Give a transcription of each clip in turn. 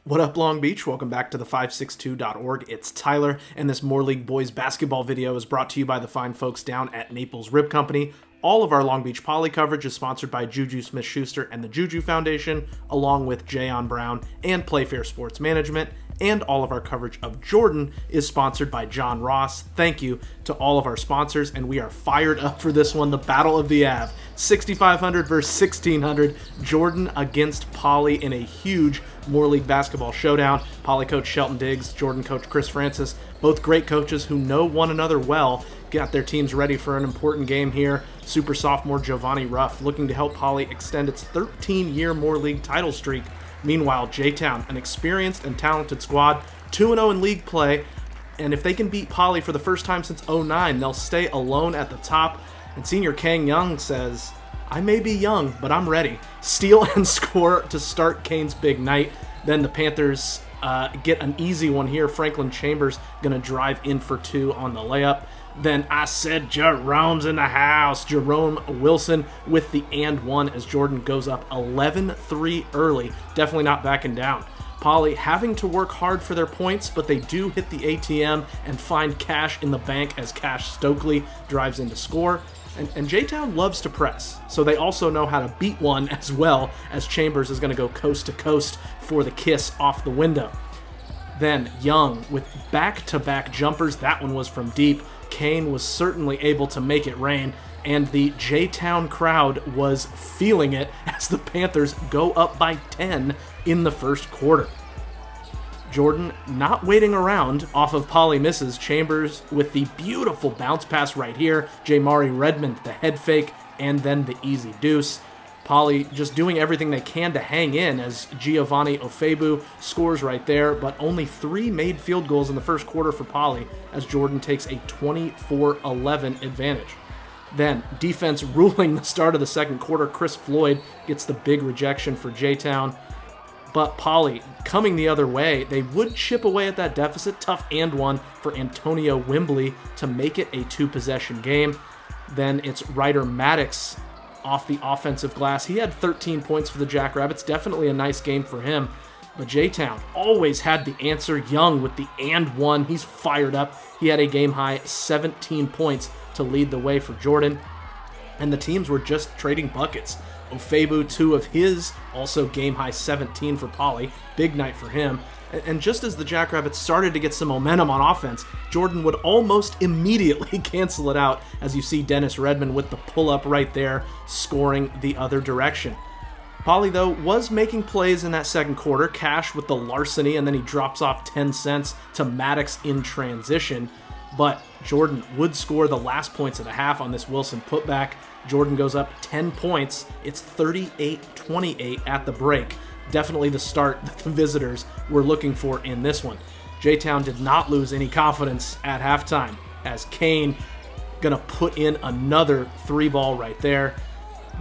What up, Long Beach? Welcome back to the 562.org. It's Tyler, and this More League Boys basketball video is brought to you by the fine folks down at Naples Rib Company. All of our Long Beach Poly coverage is sponsored by Juju Smith-Schuster and the Juju Foundation, along with Jayon Brown and Playfair Sports Management. And all of our coverage of Jordan is sponsored by John Ross. Thank you to all of our sponsors, and we are fired up for this one, the Battle of the Ave. 6,500 versus 1,600, Jordan against Poly in a huge More League basketball showdown. Poly coach Shelton Diggs, Jordan coach Chris Francis, both great coaches who know one another well, got their teams ready for an important game here. Super sophomore Giovanni Ruff looking to help Poly extend its 13-year More League title streak. Meanwhile, J-Town, an experienced and talented squad, 2-0 in league play, and if they can beat Poly for the first time since '09, they'll stay alone at the top. And senior Kang Young says, "I may be young, but I'm ready." Steal and score to start Kane's big night. Then the Panthers get an easy one here. Franklin Chambers gonna drive in for two on the layup. Then I said Jerome's in the house. Jerome Wilson with the and one as Jordan goes up 11-3 early. Definitely not backing down. Poly having to work hard for their points, but they do hit the ATM and find cash in the bank as Cash Stokely drives in to score. And J-Town loves to press, so they also know how to beat one as well, as Chambers is going to go coast to coast for the kiss off the window. Then Young with back-to-back jumpers. That one was from deep. Kane was certainly able to make it rain, and the J-Town crowd was feeling it as the Panthers go up by 10 in the first quarter. Jordan not waiting around off of Poly misses. Chambers with the beautiful bounce pass right here. Jamari Redmond, the head fake, and then the easy deuce. Poly just doing everything they can to hang in as Giovanni Ofebu scores right there, but only 3 made field goals in the first quarter for Poly as Jordan takes a 24-11 advantage. Then defense ruling the start of the second quarter. Chris Floyd gets the big rejection for J-Town. But Poly coming the other way, they would chip away at that deficit. Tough and one for Antonio Wimbley to make it a 2-possession game. Then it's Ryder Maddox off the offensive glass. He had 13 points for the Jackrabbits. Definitely a nice game for him. But J-Town always had the answer. Young with the and one. He's fired up. He had a game-high 17 points to lead the way for Jordan. And the teams were just trading buckets. Ofebu, 2 of his, also game-high 17 for Poly. Big night for him. And just as the Jackrabbits started to get some momentum on offense, Jordan would almost immediately cancel it out as you see Dennis Redmond with the pull-up right there, scoring the other direction. Poly, though, was making plays in that second quarter. Cash with the larceny, and then he drops off 10 cents to Maddox in transition. But Jordan would score the last points of the half on this Wilson putback. Jordan goes up 10 points. It's 38-28 at the break. Definitely the start that the visitors were looking for in this one. J-Town did not lose any confidence at halftime as Kane gonna put in another 3-ball right there.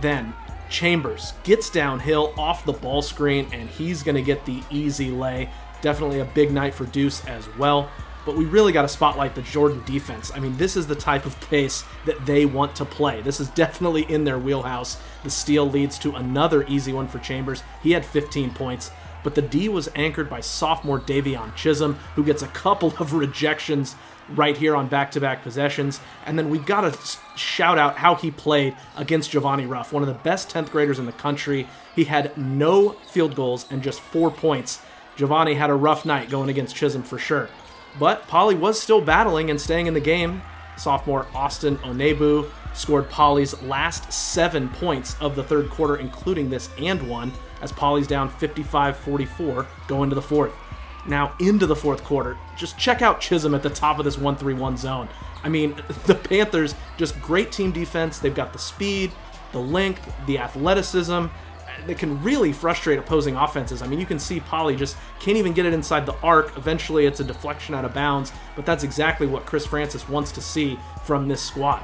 Then Chambers gets downhill off the ball screen, and he's gonna get the easy lay. Definitely a big night for Deuce as well. But we really got to spotlight the Jordan defense. I mean, this is the type of pace that they want to play. This is definitely in their wheelhouse. The steal leads to another easy one for Chambers. He had 15 points. But the D was anchored by sophomore Davion Chisholm, who gets a couple of rejections right here on back-to-back possessions. And then we've got to shout out how he played against Giovanni Ruff, one of the best 10th graders in the country. He had no field goals and just 4 points. Giovanni had a rough night going against Chisholm for sure. But Poly was still battling and staying in the game. Sophomore Austin Onebu scored Poly's last 7 points of the third quarter, including this and one, as Poly's down 55-44 going to the fourth. Now into the fourth quarter, just check out Chisholm at the top of this 1-3-1 zone. I mean, the Panthers, just great team defense. They've got the speed, the length, the athleticism. That can really frustrate opposing offenses. I mean, you can see Poly just can't even get it inside the arc. Eventually, it's a deflection out of bounds, but that's exactly what Chris Francis wants to see from this squad.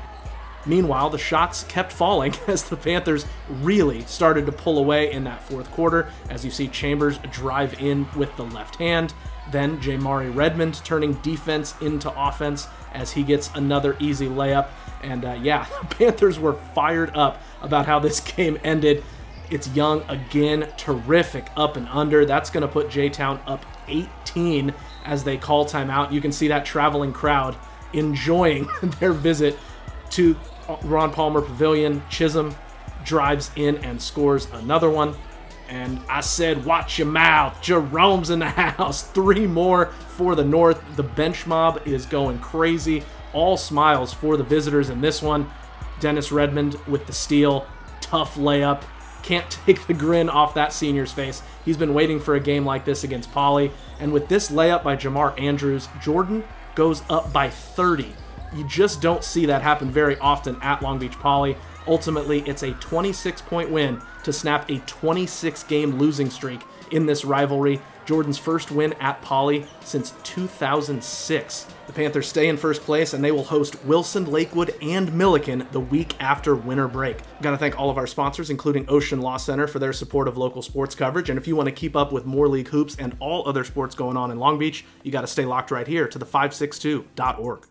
Meanwhile, the shots kept falling as the Panthers really started to pull away in that fourth quarter, as you see Chambers drive in with the left hand. Then Jamari Redmond turning defense into offense as he gets another easy layup. And yeah, the Panthers were fired up about how this game ended. It's Young again, terrific up and under. That's going to put J-Town up 18 as they call timeout. You can see that traveling crowd enjoying their visit to Ron Palmer Pavilion. Chisholm drives in and scores another one. And I said, watch your mouth. Jerome's in the house. 3 more for the North. The bench mob is going crazy. All smiles for the visitors in this one. Dennis Redmond with the steal. Tough layup. Can't take the grin off that senior's face. He's been waiting for a game like this against Poly. And with this layup by Jamar Andrews, Jordan goes up by 30. You just don't see that happen very often at Long Beach Poly. Ultimately, it's a 26-point win to snap a 26-game losing streak in this rivalry. Jordan's first win at Poly since 2006. The Panthers stay in first place, and they will host Wilson, Lakewood, and Milliken the week after winter break. Got to thank all of our sponsors, including Ocean Law Center, for their support of local sports coverage. And if you want to keep up with more league hoops and all other sports going on in Long Beach, you got to stay locked right here to the 562.org.